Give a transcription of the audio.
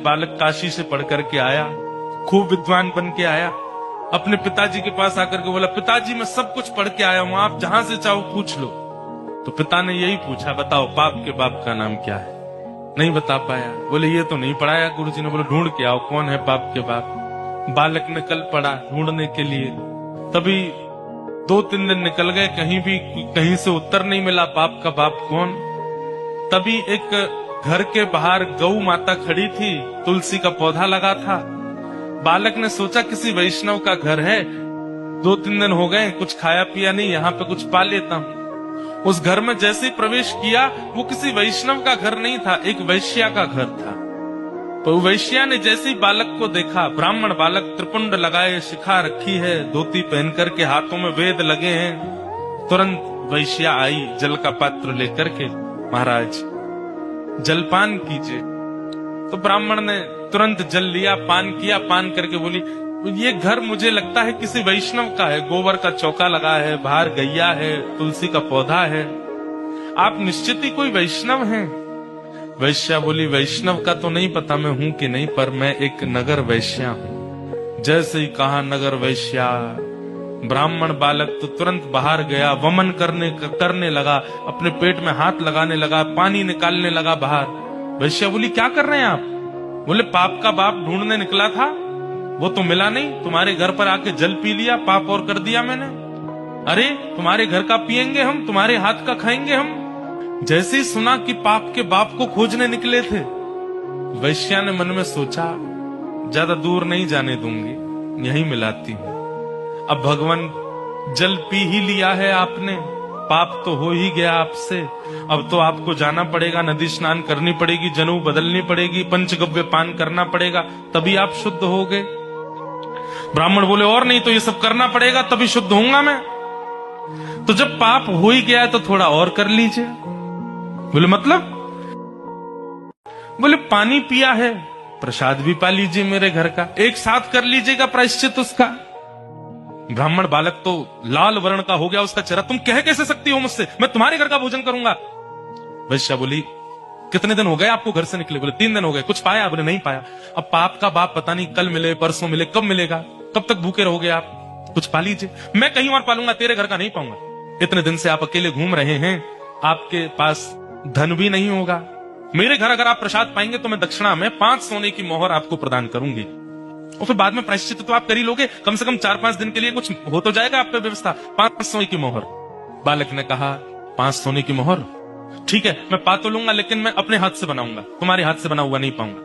बालक काशी से पढ़ करके आया, खूब विद्वान बन के आया, अपने पिताजी के पास आकर के बोला, पिताजी मैं सब कुछ पढ़ के आया हूं, आप जहां से चाहो पूछ लो। तो पिता ने यही पूछा, बताओ पाप के बाप का नाम क्या है? नहीं बता पाया। बोले ये तो नहीं पढ़ाया गुरुजी ने। बोले ढूंढ के आओ कौन है पाप के बाप। बालक ने कल पढ़ा ढूंढने के लिए, तभी 2-3 दिन निकल गए, कहीं से उत्तर नहीं मिला पाप का बाप कौन। तभी एक घर के बाहर गौ माता खड़ी थी, तुलसी का पौधा लगा था। बालक ने सोचा किसी वैष्णव का घर है, 2-3 दिन हो गए कुछ खाया पिया नहीं, यहाँ पे कुछ पा लेता हूँ। उस घर में जैसे ही प्रवेश किया, वो किसी वैष्णव का घर नहीं था, एक वैश्या का घर था। तो वैश्या ने जैसे ही बालक को देखा, ब्राह्मण बालक, त्रिपुंड लगाए, शिखा रखी है, धोती पहन करके, हाथों में वेद लगे हैं, तुरंत वैश्या आई जल का पात्र लेकर के, महाराज जलपान कीजिए। तो ब्राह्मण ने तुरंत जल लिया, पान किया, पान करके बोली, ये घर मुझे लगता है किसी वैष्णव का है, गोबर का चौका लगा है, बाहर गैया है, तुलसी का पौधा है, आप निश्चित ही कोई वैष्णव हैं। वैश्या बोली, वैष्णव का तो नहीं पता मैं हूं कि नहीं, पर मैं एक नगर वैश्या हूं। जैसे ही कहा नगर वैश्या, ब्राह्मण बालक तो तुरंत बाहर गया, वमन करने लगा, अपने पेट में हाथ लगाने लगा, पानी निकालने लगा बाहर। वैश्या बोली, क्या कर रहे हैं आप? बोले, पाप का बाप ढूंढने निकला था, वो तो मिला नहीं, तुम्हारे घर पर आके जल पी लिया, पाप और कर दिया मैंने। अरे तुम्हारे घर का पिएंगे हम, तुम्हारे हाथ का खाएंगे हम। जैसे ही सुना कि पाप के बाप को खोजने निकले थे, वैश्या ने मन में सोचा, ज्यादा दूर नहीं जाने दूंगी, यहीं मिलाती हूं। अब भगवान जल पी ही लिया है आपने, पाप तो हो ही गया आपसे, अब तो आपको जाना पड़ेगा, नदी स्नान करनी पड़ेगी, जनेऊ बदलनी पड़ेगी, पंचगव्य पान करना पड़ेगा, तभी आप शुद्ध हो गए। ब्राह्मण बोले, और नहीं तो ये सब करना पड़ेगा तभी शुद्ध होऊंगा मैं। तो जब पाप हो ही गया है तो थोड़ा और कर लीजिए। बोले मतलब? बोले पानी पिया है, प्रसाद भी पा लीजिए मेरे घर का, एक साथ कर लीजिएगा प्रायश्चित उसका। ब्राह्मण बालक तो लाल वर्ण का हो गया उसका चेहरा, तुम कह कैसे सकती हो मुझसे, मैं तुम्हारे घर का भोजन करूंगा। वैश्या बोली, कितने दिन हो गए आपको घर से निकले? बोले 3 दिन हो गए। कुछ पाया? बोले नहीं पाया। अब पाप का बाप पता नहीं कल मिले, परसों मिले, कब मिलेगा, कब तक भूखे रहोगे आप, कुछ पा लीजिए। मैं कहीं और पालूंगा, तेरे घर का नहीं पाऊंगा। इतने दिन से आप अकेले घूम रहे हैं, आपके पास धन भी नहीं होगा, मेरे घर अगर आप प्रसाद पाएंगे तो मैं दक्षिणा में 5 सोने की मोहर आपको प्रदान करूंगी, और फिर बाद में प्रायश्चित तो आप कर ही लोगे, कम से कम 4-5 दिन के लिए कुछ हो तो जाएगा आप पे व्यवस्था। 5 सोने की मोहर। बालक ने कहा, 5 सोने की मोहर ठीक है, मैं पा तो लूंगा, लेकिन मैं अपने हाथ से बनाऊंगा, तुम्हारे हाथ से बना हुआ नहीं पाऊंगा।